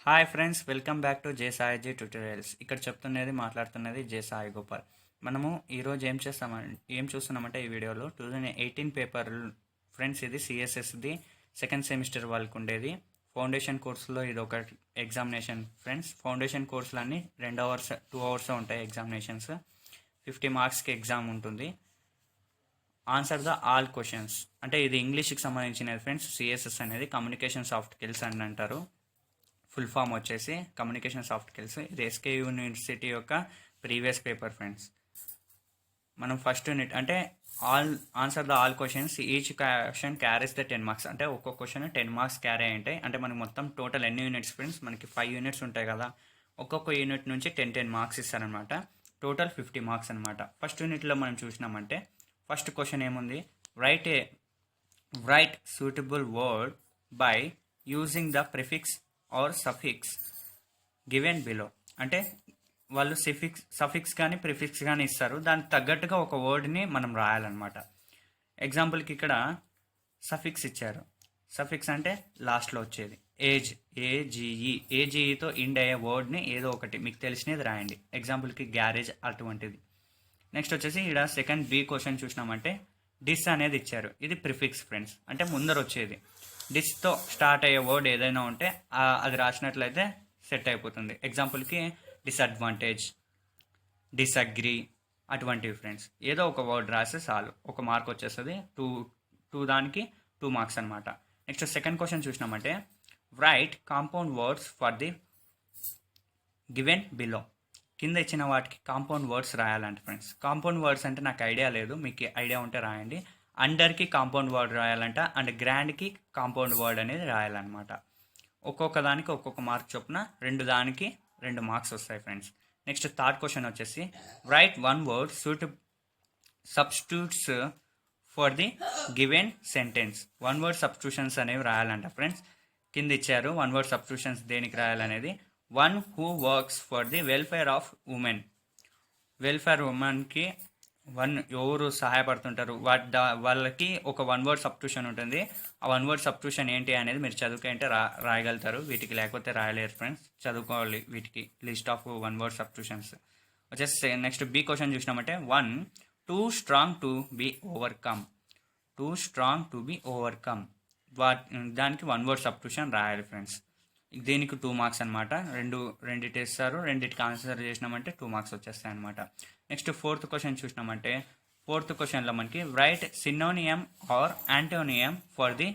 Hi friends, welcome back to J Saiji tutorials. ఇక్కడ మాట్లాడుతున్నది జే సాయి గోపాల్. మనము ఈరోజు ఏం చూస్తున్నామంటే ఈ వీడియోలో 2018 పేపర్ ఫ్రెండ్స్. ఇది సిఎస్ఎస్ది సెకండ్ సెమిస్టర్ వాళ్ళకు ఉండేది. ఫౌండేషన్ కోర్సులో ఇది ఒక ఎగ్జామినేషన్ ఫ్రెండ్స్. ఫౌండేషన్ కోర్సులన్నీ 2 అవర్స్ 2 అవర్స్ ఉంటాయి ఎగ్జామినేషన్స్. 50 మార్క్స్కి ఎగ్జామ్ ఉంటుంది. ఆన్సర్ ద ఆల్ క్వశ్చన్స్ అంటే ఇది ఇంగ్లీష్కి సంబంధించినది ఫ్రెండ్స్. సిఎస్ఎస్ అనేది కమ్యూనికేషన్ సాఫ్ట్ స్కిల్స్ అని అంటారు. ఫుల్ ఫామ్ వచ్చేసి కమ్యూనికేషన్ సాఫ్ట్ స్కిల్స్. ఇది ఎస్కే యూనివర్సిటీ యొక్క ప్రీవియస్ పేపర్ ఫ్రెండ్స్. మనం ఫస్ట్ యూనిట్ అంటే answer the all questions. Each question carries the 10 marks. అంటే ఒక్కొక్క క్వశ్చన్ 10 మార్క్స్ క్యారీ అయి ఉంటాయి. అంటే మనకి మొత్తం టోటల్ ఎన్ని యూనిట్స్ ఫ్రెండ్స్? మనకి 5 యూనిట్స్ ఉంటాయి కదా. ఒక్కొక్క యూనిట్ నుంచి 10 మార్క్స్ ఇస్తారనమాట. టోటల్ 50 మార్క్స్ అనమాట. ఫస్ట్ యూనిట్లో మనం చూసినామంటే ఫస్ట్ క్వశ్చన్ ఏముంది? Write suitable word by using the prefix or suffix given below. అంటే వాళ్ళు సఫిక్స్ కానీ ప్రిఫిక్స్ కానీ ఇస్తారు. దానికి తగ్గట్టుగా ఒక వర్డ్ని మనం రాయాలన్నమాట. ఎగ్జాంపుల్కి ఇక్కడ సఫిక్స్ ఇచ్చారు. సఫిక్స్ అంటే లాస్ట్లో వచ్చేది. ఏజీఈతో ఎండ్ అయ్యే వర్డ్ని ఏదో ఒకటి మీకు తెలిసినది రాయండి. ఎగ్జాంపుల్కి గ్యారేజ్ అటువంటిది. నెక్స్ట్ వచ్చేసి ఇక్కడ సెకండ్ బి క్వశ్చన్ చూసినామంటే డిస్ అనేది ఇచ్చారు. ఇది ప్రిఫిక్స్ ఫ్రెండ్స్. అంటే ముందర వచ్చేది. డిస్తో స్టార్ట్ అయ్యే వర్డ్ ఏదైనా ఉంటే అది రాసినట్లయితే సెట్ అయిపోతుంది. ఎగ్జాంపుల్కి డిసడ్వాంటేజ్, డిసగ్రీ అటువంటివి ఫ్రెండ్స్. ఏదో ఒక వర్డ్ రాస్తే చాలు, ఒక మార్క్ వచ్చేస్తుంది. దానికి 2 మార్క్స్ అనమాట. నెక్స్ట్ సెకండ్ క్వశ్చన్ చూసినామంటే write compound words for the given below. కింద ఇచ్చిన వాటికి కాంపౌండ్ వర్డ్స్ రాయాలంటే ఫ్రెండ్స్. కాంపౌండ్ వర్డ్స్ అంటే నాకు ఐడియా లేదు, మీకు ఐడియా ఉంటే రాయండి. అండర్కి కాంపౌండ్ వర్డ్ రాయాలంట, అండ్ గ్రాండ్కి కాంపౌండ్ వర్డ్ అనేది రాయాలన్నమాట. ఒక్కొక్క దానికి ఒక్కొక్క మార్క్ చొప్పున 2 మార్క్స్ వస్తాయి ఫ్రెండ్స్. నెక్స్ట్ థర్డ్ క్వశ్చన్ వచ్చేసి right 1 word substitutes for the given sentence. 1 word substitutions అనేవి రాయాలంట ఫ్రెండ్స్. కింద ఇచ్చారు 1 వర్డ్ సబ్స్టిట్యూషన్స్ దేనికి రాయాలనేది. 1 who works for the welfare of women. Welfare ఉమెన్కి ఎవరు సహాయపడుతుంటారు వాళ్ళకి ఒక 1 వర్డ్ సబ్స్టిట్యూషన్ ఉంటుంది. ఆ 1 వర్డ్ సబ్స్టిట్యూషన్ ఏంటి అనేది మీరు చదువుకుంటే రాయగలుగుతారు. వీటికి లేకపోతే రాయలేరు ఫ్రెండ్స్. చదువుకోవాలి వీటికి లిస్ట్ ఆఫ్ 1 వర్డ్ సబ్స్టిట్యూషన్స్ వచ్చేసి. నెక్స్ట్ బి క్వశ్చన్ చూసినామంటే 1 too strong to be overcome. దానికి 1 వర్డ్ సబ్స్టిట్యూషన్ రాయాలి ఫ్రెండ్స్. దీనికి 2 మార్క్స్ అనమాట. రెండిటి ఇస్తారు. రెండిటికి ఆన్సర్ చేసినామంటే 2 మార్క్స్ వచ్చేస్తాయి అనమాట. నెక్స్ట్ ఫోర్త్ క్వశ్చన్ చూసినామంటే ఫోర్త్ క్వశ్చన్లో మనకి write synonym or antonym for the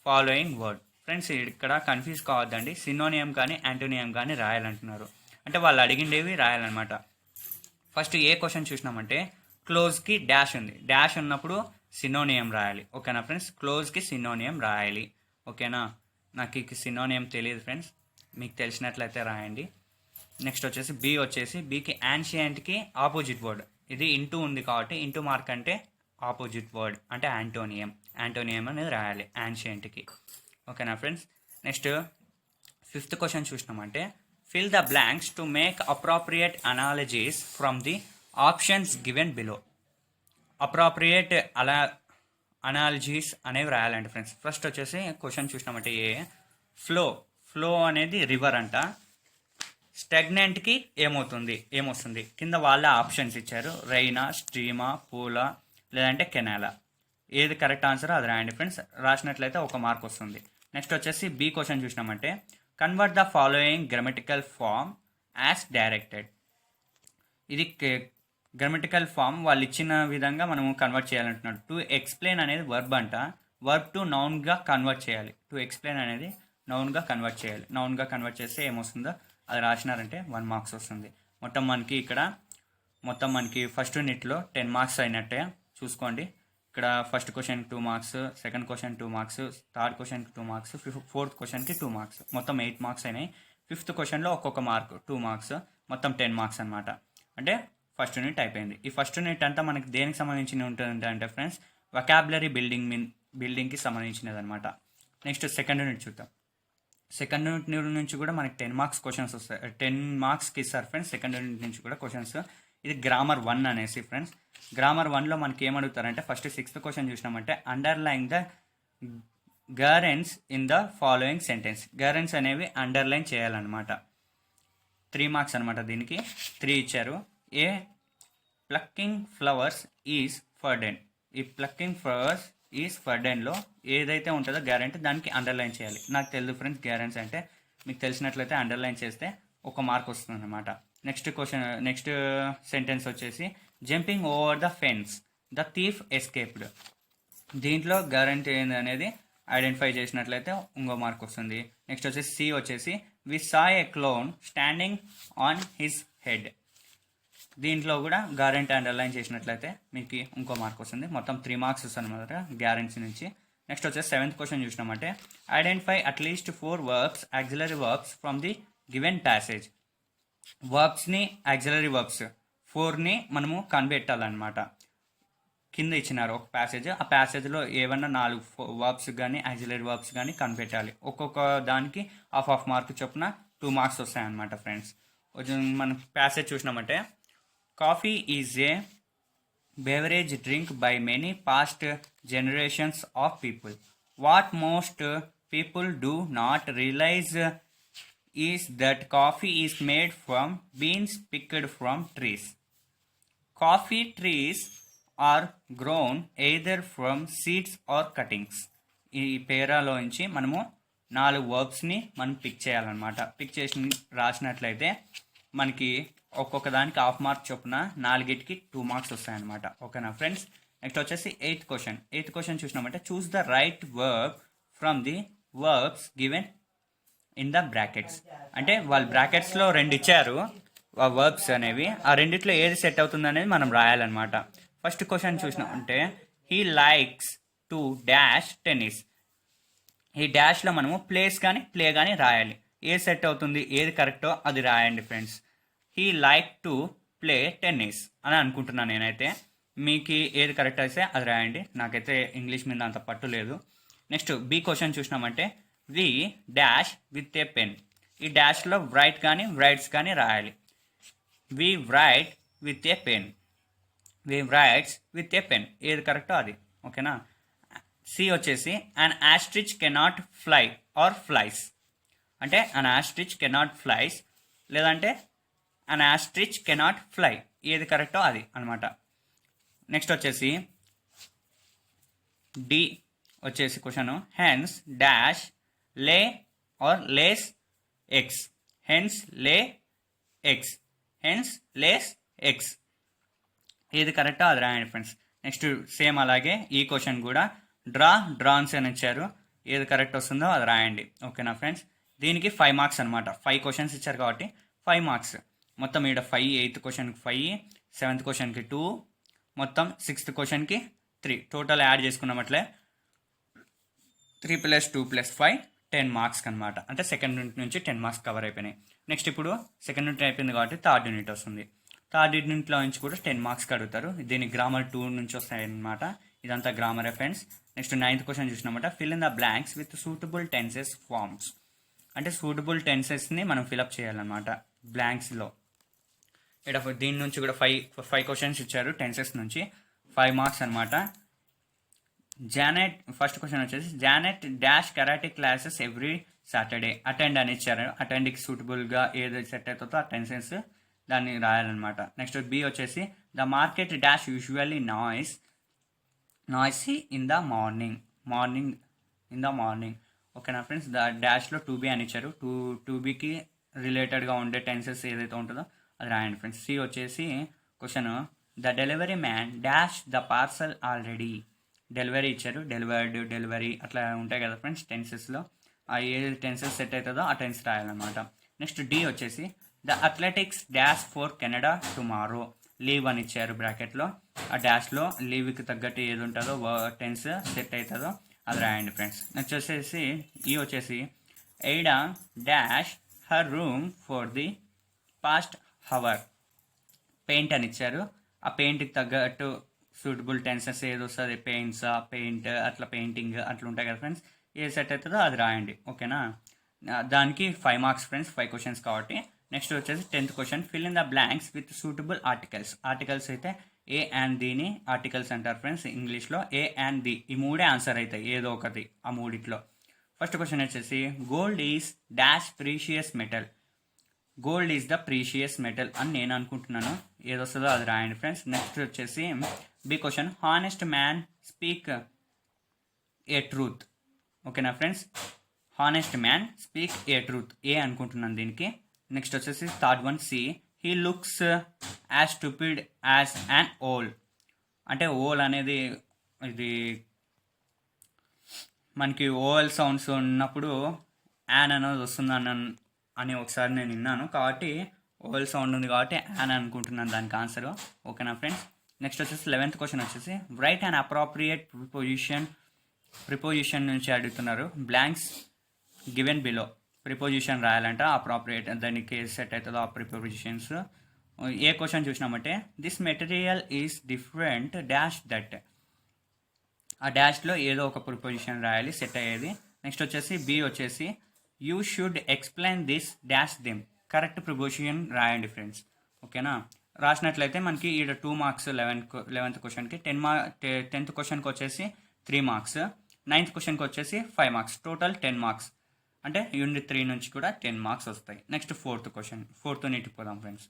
following word. Friends ఇక్కడ కన్ఫ్యూజ్ కావద్దండి. సినోనియం కానీ యాంటోనియం కానీ రాయాలంటున్నారు. అంటే వాళ్ళు అడిగిండేవి రాయాలన్నమాట. ఫస్ట్ ఏ క్వశ్చన్ చూసినామంటే క్లోజ్కి డాష్ ఉంది. డాష్ ఉన్నప్పుడు సినోనియం రాయాలి. ఓకేనా ఫ్రెండ్స్? క్లోజ్కి సినోనియం రాయాలి. ఓకేనా? నాకు ఈ సినోనియం తెలియదు ఫ్రెండ్స్, మీకు తెలిసినట్లయితే రాయండి. నెక్స్ట్ వచ్చేసి బీకి యాన్షియంట్కి ఆపోజిట్ వర్డ్. ఇది ఇంటూ ఉంది కాబట్టి ఇంటూ మార్క్ అంటే ఆపోజిట్ వర్డ్ అంటే యాంటోనియం అనేది రాయాలి యాన్షియంట్కి. ఓకేనా ఫ్రెండ్స్? నెక్స్ట్ ఫిఫ్త్ క్వశ్చన్ చూసినామంటే fill the blanks to make appropriate analogies from the options given below. Appropriate analogies అనేవి రాయాలండి ఫ్రెండ్స్. ఫస్ట్ వచ్చేసి క్వశ్చన్ చూసినామంటే ఫ్లో అనేది రివర్ అంట. స్టాగ్నెంట్కి ఏమొస్తుంది? కింద వాళ్ళ ఆప్షన్స్ ఇచ్చారు. రైనా, స్ట్రీమా, పూలా, లేదంటే కెనాలా. ఏది కరెక్ట్ ఆన్సర్ అది రాయండి ఫ్రెండ్స్. రాసినట్లయితే 1 మార్క్ వస్తుంది. నెక్స్ట్ వచ్చేసి బి క్వశ్చన్ చూసినామంటే convert the following grammatical form as directed. ఇది గ్రామటికల్ ఫామ్ వాళ్ళు ఇచ్చిన విధంగా మనము కన్వర్ట్ చేయాలంటున్నాడు. టు ఎక్స్ప్లెయిన్ అనేది వర్బ్ అంట. వర్బ్ టు నౌన్గా కన్వర్ట్ చేయాలి. టు ఎక్స్ప్లెయిన్ అనేది నౌన్గా కన్వర్ట్ చేయాలి. నౌన్గా కన్వర్ట్ చేస్తే ఏమొస్తుందో అది రాసినారంటే 1 మార్క్స్ వస్తుంది. మొత్తం మనకి ఫస్ట్ యూనిట్లో 10 మార్క్స్ అయినట్టే చూసుకోండి. ఇక్కడ first question 2 marks, second question 2 marks, third క్వశ్చన్కి 2 మార్క్స్, ఫోర్త్ క్వశ్చన్కి 2 మార్క్స్, మొత్తం 8 మార్క్స్ అయినాయి. ఫిఫ్త్ క్వశ్చన్లో ఒక్కొక్క మార్క్ 2 మార్క్స్, మొత్తం 10 మార్క్స్ అనమాట. అంటే ఫస్ట్ యూనిట్ అయిపోయింది. ఈ ఫస్ట్ యూనిట్ అంతా మనకి దేనికి సంబంధించి ఉంటుంది అంటే ఫ్రెండ్స్ వొకాబులరీ బిల్డింగ్కి సంబంధించినది అనమాట. నెక్స్ట్ సెకండ్ యూనిట్ చూద్దాం. సెకండ్ యూనిట్ నుంచి కూడా మనకి 10 మార్క్స్ క్వశ్చన్స్ వస్తాయి. 10 మార్క్స్కి ఇస్తారు ఫ్రెండ్స్ సెకండ్ యూనిట్ నుంచి కూడా క్వశ్చన్స్. ఇది గ్రామర్ 1 అనేసి ఫ్రెండ్స్. గ్రామర్ 1లో మనకి ఏమడుగుతారంటే ఫస్ట్ 6th క్వశ్చన్ చూసినామంటే underline the gerunds in the following sentence. Gerunds అనేవి అండర్లైన్ చేయాలన్నమాట. 3 మార్క్స్ అనమాట. దీనికి 3 ఇచ్చారు. A plucking flowers is forbidden. ఈ ప్లక్కింగ్ ఫ్లవర్స్ ఈజ్ ఫర్డెన్లో ఏదైతే ఉంటుందో గ్యారెంటీ దానికి అండర్లైన్ చేయాలి. నాకు తెలుసు ఫ్రెండ్స్ గ్యారెంట్స్ అంటే, మీకు తెలిసినట్లయితే అండర్లైన్ చేస్తే 1 మార్క్ వస్తుంది అనమాట. నెక్స్ట్ సెంటెన్స్ వచ్చేసి jumping over the fence the thief escaped. దీంట్లో గ్యారెంటీ ఏంది అనేది ఐడెంటిఫై చేసినట్లయితే 1 మార్క్ వస్తుంది. నెక్స్ట్ వచ్చేసి సి వచ్చేసి we saw a clown standing on his head. దీంట్లో కూడా గ్యారెంటీ అండర్లైన్ చేసినట్లయితే మీకు 1 మార్క్ వస్తుంది. మొత్తం 3 మార్క్స్ వస్తుంది అనమాట గ్యారెంటీ నుంచి. నెక్స్ట్ వచ్చేసి 7th క్వశ్చన్ చూసినామంటే identify at least 4 verbs auxiliary verbs from the given passage. వర్బ్స్ని ఆక్సిలరీ వర్బ్స్ 4ని మనము కనిపెట్టాలన్నమాట. కింద ఇచ్చినారు ఒక ప్యాసేజ్. ఆ ప్యాసేజ్లో ఏమన్నా 4 వర్బ్స్ కానీ ఆక్సిలరీ వర్బ్స్ కానీ కనిపెట్టాలి. ఒక్కొక్క దానికి హాఫ్ మార్క్ చొప్పున 2 మార్క్స్ వస్తాయన్నమాట ఫ్రెండ్స్. మనం ప్యాసేజ్ చూసినామంటే coffee is a beverage drink by many past generations of people. What most people do not realize is that coffee is made from beans picked from trees. Coffee trees are grown either from seeds or cuttings. ఈ పేరాలోంచి మనము 4 వర్బ్స్ని మనం pick చేయాలన్నమాట. Pick చేసి రాసినట్లయితే మనకి ఒక్కొక్క దానికి half mark చొప్పున 4కి 2 మార్క్స్ వస్తాయన్నమాట. ఓకేనా ఫ్రెండ్స్. నెక్స్ట్ వచ్చేసి 8th క్వశ్చన్ చూసినామంటే choose the right verb from the verbs given in the brackets. అంటే వాళ్ళు బ్రాకెట్స్లో 2 ఇచ్చారు ఆ వర్బ్స్ అనేవి. ఆ రెండిట్లో ఏది సెట్ అవుతుంది అనేది మనం రాయాలన్నమాట. ఫస్ట్ క్వశ్చన్ చూసినామంటే he likes to dash tennis. ఈ డాష్లో మనము ప్లేస్ కానీ ప్లే కానీ రాయాలి. ఏది సెట్ అవుతుంది, ఏది కరెక్టో అది రాయండి friends. He like to play tennis అని అనుకుంటున్నాను నేనైతే. మీకు ఏది కరెక్ట్ అయితే అది రాయండి. నాకైతే ఇంగ్లీష్ మీద అంత పట్టు లేదు. నెక్స్ట్ బి క్వశ్చన్ చూసినామంటే we dash with a pen. ఈ డాష్లో రైట్ కానీ రైట్స్ కానీ రాయాలి. We write with a pen, we writes with a pen, ఏది కరెక్టో అది. ఓకేనా. సి వచ్చేసి an ostrich cannot fly or flies. అంటే అన్ ఆస్ట్రిచ్ కెనాట్ ఫ్లైస్ లేదంటే అన్ ఆస్ట్రిచ్ కెనాట్ ఫ్లై, ఏది కరెక్టో అది అనమాట. నెక్స్ట్ వచ్చేసి డి వచ్చేసి question hens dash lay or lays eggs. Hens lay eggs, hens lays eggs, ఏది కరెక్టో అది రాయండి ఫ్రెండ్స్. నెక్స్ట్ సేమ్ అలాగే ఈ క్వశ్చన్ కూడా డ్రాన్స్ అని ఇచ్చారు. ఏది కరెక్ట్ వస్తుందో అది రాయండి. ఓకేనా ఫ్రెండ్స్. దీనికి 5 మార్క్స్ అనమాట. 5 క్వశ్చన్స్ ఇచ్చారు కాబట్టి 5 మార్క్స్. మొత్తం ఇక్కడ 5, 8th క్వశ్చన్కి 5, 7th క్వశ్చన్కి 2, మొత్తం 6th క్వశ్చన్కి 3. టోటల్ యాడ్ చేసుకున్నామట్లే 3 + 2 + 5 10 మార్క్స్ అనమాట. అంటే సెకండ్ యూనిట్ నుంచి 10 మార్క్స్ కవర్ అయిపోయినాయి. నెక్స్ట్ ఇప్పుడు సెకండ్ యూనిట్ అయిపోయింది కాబట్టి థర్డ్ యూనిట్ వస్తుంది. థర్డ్ యూనిట్లో నుంచి కూడా 10 మార్క్స్కి అడుగుతారు. దీనికి గ్రామర్ 2 నుంచి వస్తాయన్నమాట. ఇదంతా గ్రామరే ఫ్రెండ్స్. నెక్స్ట్ 9th క్వశ్చన్ చూసినామంటే fill in the blanks with suitable tenses forms. అంటే సూటబుల్ టెన్సెస్ని మనం ఫిలప్ చేయాలన్నమాట బ్లాంక్స్లో. ఇక్కడ దీని నుంచి కూడా 5 క్వశ్చన్స్ ఇచ్చారు. టెన్సెస్ నుంచి 5 మార్క్స్ అనమాట. జానెట్ ఫస్ట్ క్వశ్చన్ వచ్చేసి Janet dash karate classes every Saturday. Attend అని ఇచ్చారు. అటెండ్కి సూటబుల్గా ఏది సెట్ అవుతుందో ఆ టెన్సెస్ దాన్ని రాయాలన్నమాట. నెక్స్ట్ బి వచ్చేసి the market dash usually noisy in the morning in the morning. ఓకేనా ఫ్రెండ్స్. ద డాష్లో 2B అని ఇచ్చారు. 2Bకి రిలేటెడ్గా ఉండే టెన్సెస్ ఏదైతే ఉంటుందో అది రాయండి ఫ్రెండ్స్. సి వచ్చేసి question the delivery man dash the parcel already. Delivery ఇచ్చారు. డెలివరీ అట్లా ఉంటాయి కదా ఫ్రెండ్స్ టెన్సెస్లో. ఆ ఏ టెన్సెస్ సెట్ అవుతుందో ఆ టెన్స్ రాయాలన్నమాట. నెక్స్ట్ డి వచ్చేసి the athletics dash for Canada tomorrow. Leave అని ఇచ్చారు బ్రాకెట్లో. ఆ డాష్లో లీవ్కి తగ్గట్టు ఏది ఉంటుందో టెన్స్ సెట్ అవుతుందో అది రాయండి ఫ్రెండ్స్. నెక్స్ట్ వచ్చేసి ఈ వచ్చేసి Aida dash her room for the past hour. Paint అని ఇచ్చారు. ఆ పెయింట్కి తగ్గట్టు సూటబుల్ టెన్సెస్ ఏది వస్తుంది, పెయింట్ అట్లా పెయింటింగ్ అట్లా ఉంటాయి కదా ఫ్రెండ్స్. ఏది సెట్ అవుతుందో అది రాయండి. ఓకేనా. దానికి 5 మార్క్స్ ఫ్రెండ్స్, 5 క్వశ్చన్స్ కాబట్టి. నెక్స్ట్ వచ్చేసి 10th question fill in the blanks with suitable articles. Articles అయితే ఏ అండ్ దీని ఆర్టికల్స్ అంటారు ఫ్రెండ్స్ ఇంగ్లీష్లో. ఏ అండ్ ది ఈ మూడే ఆన్సర్ అవుతాయి ఏదో ఒకటి ఆ మూడిట్లో. ఫస్ట్ క్వశ్చన్ వచ్చేసి gold is dash precious metal. Gold is the precious metal అని నేను అనుకుంటున్నాను, ఏదొస్తుందో అది రాయండి ఫ్రెండ్స్. నెక్స్ట్ వచ్చేసి B question honest man speak a truth. ఓకేనా friends, honest man speak a truth ఏ అనుకుంటున్నాను దీనికి. నెక్స్ట్ వచ్చేసి third one C he looks as stupid as an owl. అంటే ఓల్ అనేది ఇది మనకి ఓవల్ సౌండ్స్ ఉన్నప్పుడు యాన్ అనేది వస్తుంది అని ఒకసారి నేను విన్నాను, కాబట్టి ఓవల్ సౌండ్ ఉంది కాబట్టి యాన్ అనుకుంటున్నాను దానికి ఆన్సర్. ఓకేనా ఫ్రెండ్స్. నెక్స్ట్ వచ్చేసి 11th క్వశ్చన్ వచ్చేసి రైట్ అండ్ అప్రోప్రియేట్ ప్రిపోజిషన్ నుంచి అడుగుతున్నారు. Blanks given below. ప్రిపోజిషన్ రాయాలంట, అప్రోప్రియేట్ దానికి సెట్ అవుతుందో ఆ ప్రిపోజిషన్స్. ఏ క్వశ్చన్ చూసినామంటే this material is different dash that. ఆ డాష్లో ఏదో ఒక ప్రిపోజిషన్ రాయాలి సెట్ అయ్యేది. నెక్స్ట్ వచ్చేసి బి వచ్చేసి you should explain this dash them. Correct preposition రాయండి ఫ్రెండ్స్. ఓకేనా, రాసినట్లయితే మనకి ఈడ 2 మార్క్స్ 11th క్వశ్చన్కి. 10th క్వశ్చన్కి వచ్చేసి 3 మార్క్స్, 9th క్వశ్చన్కి వచ్చేసి 5 మార్క్స్, టోటల్ 10 మార్క్స్. అంటే యూనిట్ 3 నుంచి కూడా 10 మార్క్స్ వస్తాయి. నెక్స్ట్ 4th క్వశ్చన్, 4th యూనిట్కి పోదాం ఫ్రెండ్స్.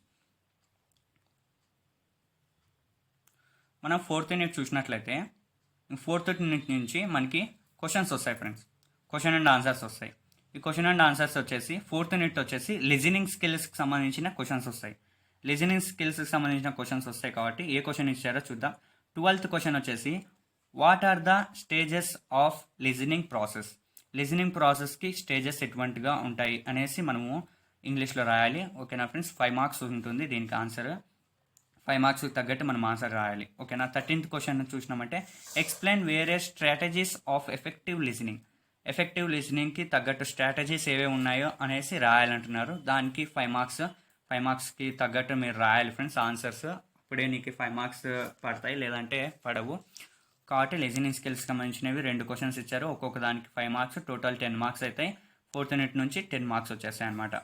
మనం 4th యూనిట్ చూసినట్లయితే 4th యూనిట్ నుంచి మనకి క్వశ్చన్స్ వస్తాయి ఫ్రెండ్స్, క్వశ్చన్ అండ్ ఆన్సర్స్ వస్తాయి. ఈ క్వశ్చన్ అండ్ ఆన్సర్స్ వచ్చేసి 4th యూనిట్ వచ్చేసి లిజనింగ్ స్కిల్స్కి సంబంధించిన క్వశ్చన్స్ వస్తాయి. లిజనింగ్ స్కిల్స్కి సంబంధించిన క్వశ్చన్స్ వస్తాయి కాబట్టి ఏ క్వశ్చన్ ఇచ్చారో చూద్దాం. 12th క్వశ్చన్ వచ్చేసి what are the stages of listening process. Listening ప్రాసెస్కి స్టేజెస్ ఎటువంటిగా ఉంటాయి అనేసి మనము ఇంగ్లీష్లో రాయాలి. ఓకేనా ఫ్రెండ్స్, 5 మార్క్స్ ఉంటుంది దీనికి ఆన్సర్. 5 మార్క్స్కి తగ్గట్టు మనం ఆన్సర్ రాయాలి. ఓకేనా. 13th క్వశ్చన్ చూసినామంటే explain various strategies of effective listening. Effective లిజనింగ్కి తగ్గట్టు స్ట్రాటజీస్ ఏవే ఉన్నాయో అనేసి రాయాలంటున్నారు. దానికి 5 మార్క్స్. 5 మార్క్స్కి తగ్గట్టు మీరు రాయాలి ఫ్రెండ్స్ ఆన్సర్స్. అప్పుడే నీకు 5 మార్క్స్ పడతాయి, లేదంటే పడవు. కాబట్టి లిజనింగ్ స్కిల్స్కి సంబంధించినవి 2 క్వశ్చన్స్ ఇచ్చారు, ఒక్కొక్క దానికి 5 మార్క్స్, టోటల్ 10 మార్క్స్ అవుతాయి. 4th యూనిట్ నుంచి 10 మార్క్స్ వచ్చేస్తాయి అనమాట.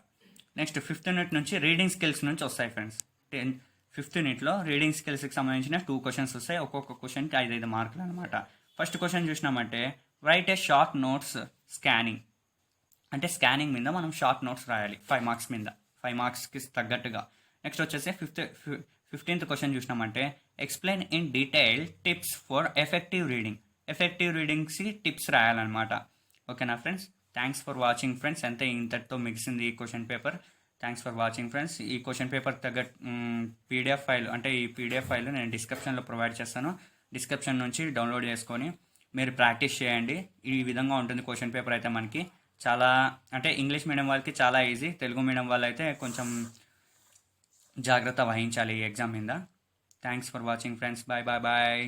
నెక్స్ట్ 5th యూనిట్ నుంచి రీడింగ్ స్కిల్స్ నుంచి వస్తాయి ఫ్రెండ్స్. 5th యూనిట్లో రీడింగ్ స్కిల్స్కి సంబంధించిన 2 క్వశ్చన్స్ వస్తాయి, ఒక్కొక్క క్వశ్చన్కి 5 మార్కులు అనమాట. ఫస్ట్ క్వశ్చన్ చూసినామంటే రైట్ ఏ షార్ట్ నోట్స్ స్కానింగ్. అంటే స్కానింగ్ మీద మనం షార్ట్ నోట్స్ రాయాలి 5 మార్క్స్ మీద, 5 మార్క్స్కి తగ్గట్టుగా. నెక్స్ట్ వచ్చేసి 15th క్వశ్చన్ చూసినామంటే explain in detail tips for effective reading. Effective రీడింగ్స్కి టిప్స్ రాయాలన్నమాట. ఓకేనా friends, thanks for watching friends. అంతే, ఇంతటితో మిగిసింది ఈ question paper. Thanks for watching friends. ఈ క్వశ్చన్ పేపర్ తగ్గ పీడిఎఫ్ ఫైల్, అంటే ఈ పీడిఎఫ్ ఫైల్ నేను డిస్క్రిప్షన్లో ప్రొవైడ్ చేస్తాను. డిస్క్రిప్షన్ నుంచి డౌన్లోడ్ చేసుకొని మీరు ప్రాక్టీస్ చేయండి. ఈ విధంగా ఉంటుంది క్వశ్చన్ పేపర్ అయితే మనకి. చాలా అంటే ఇంగ్లీష్ మీడియం వాళ్ళకి చాలా ఈజీ, తెలుగు మీడియం వాళ్ళు అయితే కొంచెం జాగ్రత్త వహించాలి ఈ ఎగ్జామ్ మీద. Thanks for watching friends. Bye bye bye.